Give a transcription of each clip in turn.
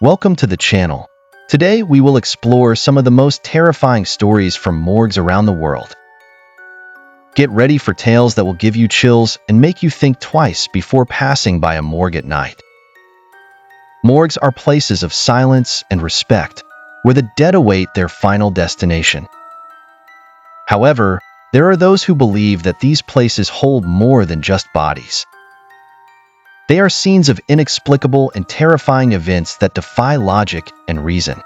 Welcome to the channel. Today we will explore some of the most terrifying stories from morgues around the world. Get ready for tales that will give you chills and make you think twice before passing by a morgue at night. Morgues are places of silence and respect, where the dead await their final destination. However, there are those who believe that these places hold more than just bodies. They are scenes of inexplicable and terrifying events that defy logic and reason.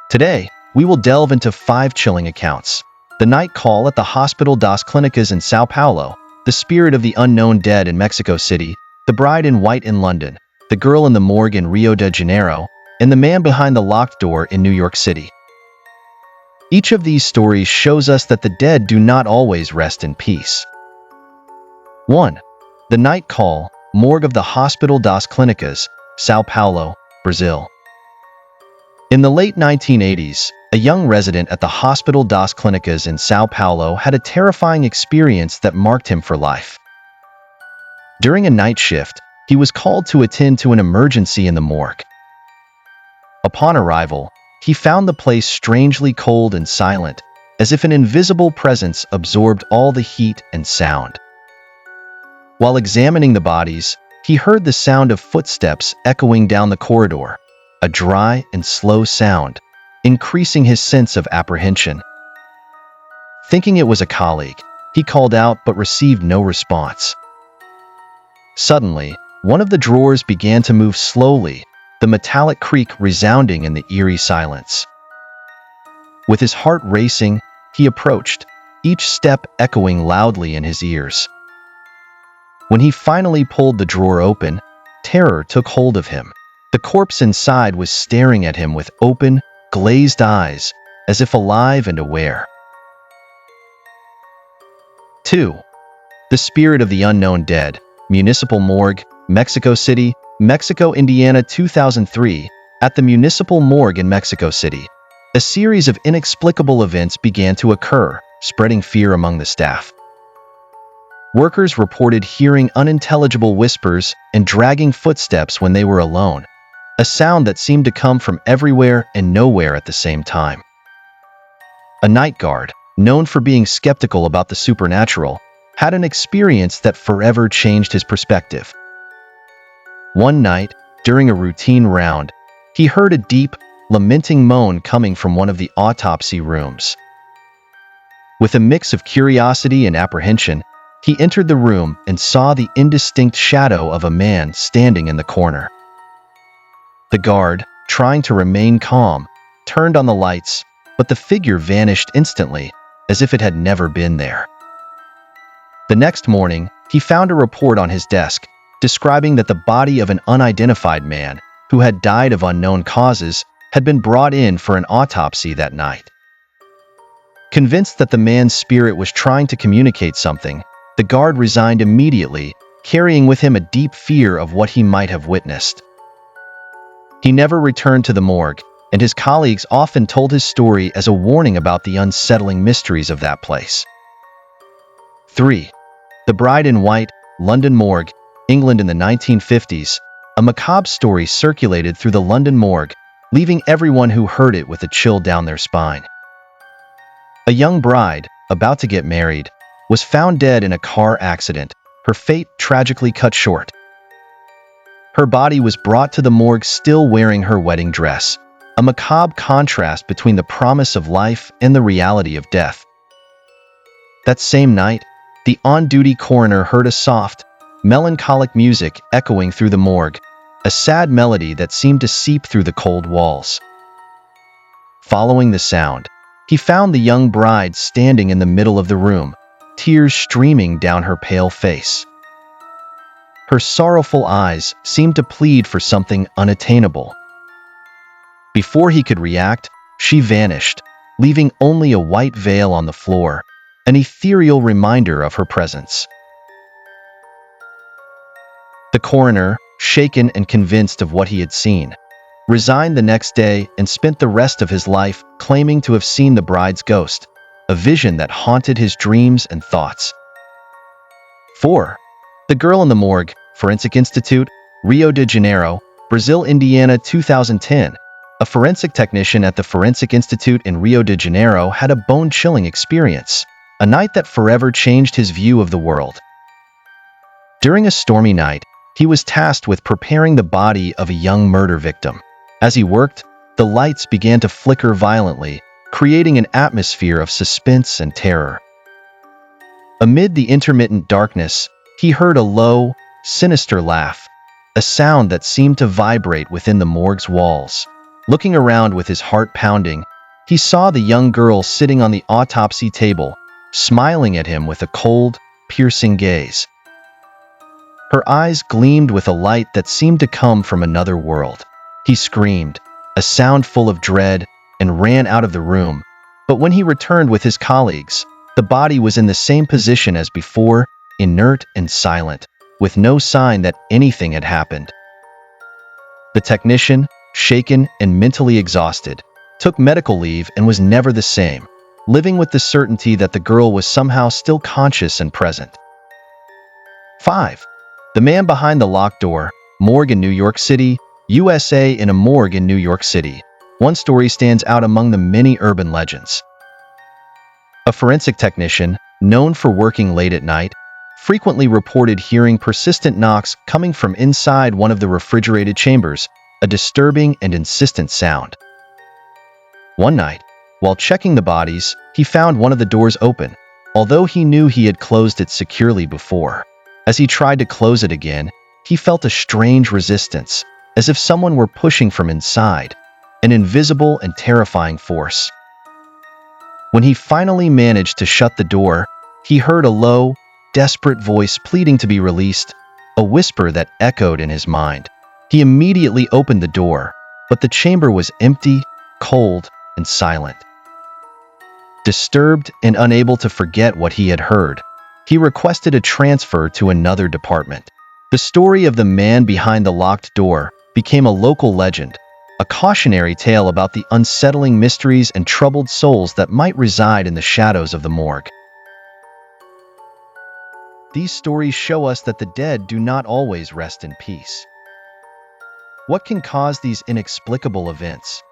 Today, we will delve into 5 chilling accounts: the night call at the Hospital das Clínicas in São Paulo, the spirit of the unknown dead in Mexico City, the bride in white in London, the girl in the morgue in Rio de Janeiro, and the man behind the locked door in New York City. Each of these stories shows us that the dead do not always rest in peace. 1. The night call, morgue of the Hospital das Clínicas, São Paulo, Brazil. In the late 1980s, a young resident at the Hospital das Clínicas in São Paulo had a terrifying experience that marked him for life. During a night shift, he was called to attend to an emergency in the morgue. Upon arrival, he found the place strangely cold and silent, as if an invisible presence absorbed all the heat and sound. While examining the bodies, he heard the sound of footsteps echoing down the corridor, a dry and slow sound, increasing his sense of apprehension. Thinking it was a colleague, he called out but received no response. Suddenly, one of the drawers began to move slowly, the metallic creak resounding in the eerie silence. With his heart racing, he approached, each step echoing loudly in his ears. When he finally pulled the drawer open, terror took hold of him. The corpse inside was staring at him with open, glazed eyes, as if alive and aware. 2. The spirit of the unknown dead, Municipal Morgue, Mexico City, Mexico, Indiana 2003. At the Municipal Morgue in Mexico City, a series of inexplicable events began to occur, spreading fear among the staff. Workers reported hearing unintelligible whispers and dragging footsteps when they were alone, a sound that seemed to come from everywhere and nowhere at the same time. A night guard, known for being skeptical about the supernatural, had an experience that forever changed his perspective. One night, during a routine round, he heard a deep, lamenting moan coming from one of the autopsy rooms. With a mix of curiosity and apprehension, he entered the room and saw the indistinct shadow of a man standing in the corner. The guard, trying to remain calm, turned on the lights, but the figure vanished instantly, as if it had never been there. The next morning, he found a report on his desk, describing that the body of an unidentified man, who had died of unknown causes, had been brought in for an autopsy that night. Convinced that the man's spirit was trying to communicate something, the guard resigned immediately, carrying with him a deep fear of what he might have witnessed. He never returned to the morgue, and his colleagues often told his story as a warning about the unsettling mysteries of that place. 3. The Bride in White, London Morgue, England in the 1950s. A macabre story circulated through the London morgue, leaving everyone who heard it with a chill down their spine. A young bride, about to get married, was found dead in a car accident, her fate tragically cut short. Her body was brought to the morgue still wearing her wedding dress, a macabre contrast between the promise of life and the reality of death. That same night, the on-duty coroner heard a soft, melancholic music echoing through the morgue, a sad melody that seemed to seep through the cold walls. Following the sound, he found the young bride standing in the middle of the room, tears streaming down her pale face. Her sorrowful eyes seemed to plead for something unattainable. Before he could react, she vanished, leaving only a white veil on the floor, an ethereal reminder of her presence. The coroner, shaken and convinced of what he had seen, resigned the next day and spent the rest of his life claiming to have seen the bride's ghost, a vision that haunted his dreams and thoughts. 4. The Girl in the Morgue, Forensic Institute, Rio de Janeiro, Brazil, Indiana, 2010. A forensic technician at the Forensic Institute in Rio de Janeiro had a bone-chilling experience, a night that forever changed his view of the world. During a stormy night, he was tasked with preparing the body of a young murder victim. As he worked, the lights began to flicker violently, creating an atmosphere of suspense and terror. Amid the intermittent darkness, he heard a low, sinister laugh, a sound that seemed to vibrate within the morgue's walls. Looking around with his heart pounding, he saw the young girl sitting on the autopsy table, smiling at him with a cold, piercing gaze. Her eyes gleamed with a light that seemed to come from another world. He screamed, a sound full of dread, and ran out of the room. But when he returned with his colleagues, the body was in the same position as before, inert and silent, with no sign that anything had happened. The technician, shaken and mentally exhausted, took medical leave and was never the same, living with the certainty that the girl was somehow still conscious and present. 5. The man behind the locked door, morgue in New York City, USA. In a morgue in New York City, one story stands out among the many urban legends. A forensic technician, known for working late at night, frequently reported hearing persistent knocks coming from inside one of the refrigerated chambers, a disturbing and insistent sound. One night, while checking the bodies, he found one of the doors open, although he knew he had closed it securely before. As he tried to close it again, he felt a strange resistance, as if someone were pushing from inside, an invisible and terrifying force. When he finally managed to shut the door, he heard a low, desperate voice pleading to be released, a whisper that echoed in his mind. He immediately opened the door, but the chamber was empty, cold, and silent. Disturbed and unable to forget what he had heard, he requested a transfer to another department. The story of the man behind the locked door became a local legend, a cautionary tale about the unsettling mysteries and troubled souls that might reside in the shadows of the morgue. These stories show us that the dead do not always rest in peace. What can cause these inexplicable events?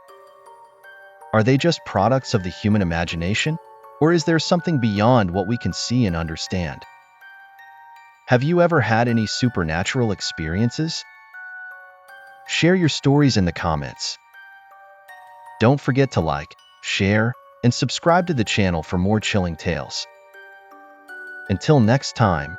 Are they just products of the human imagination, or is there something beyond what we can see and understand? Have you ever had any supernatural experiences? Share your stories in the comments. Don't forget to like, share, and subscribe to the channel for more chilling tales. Until next time.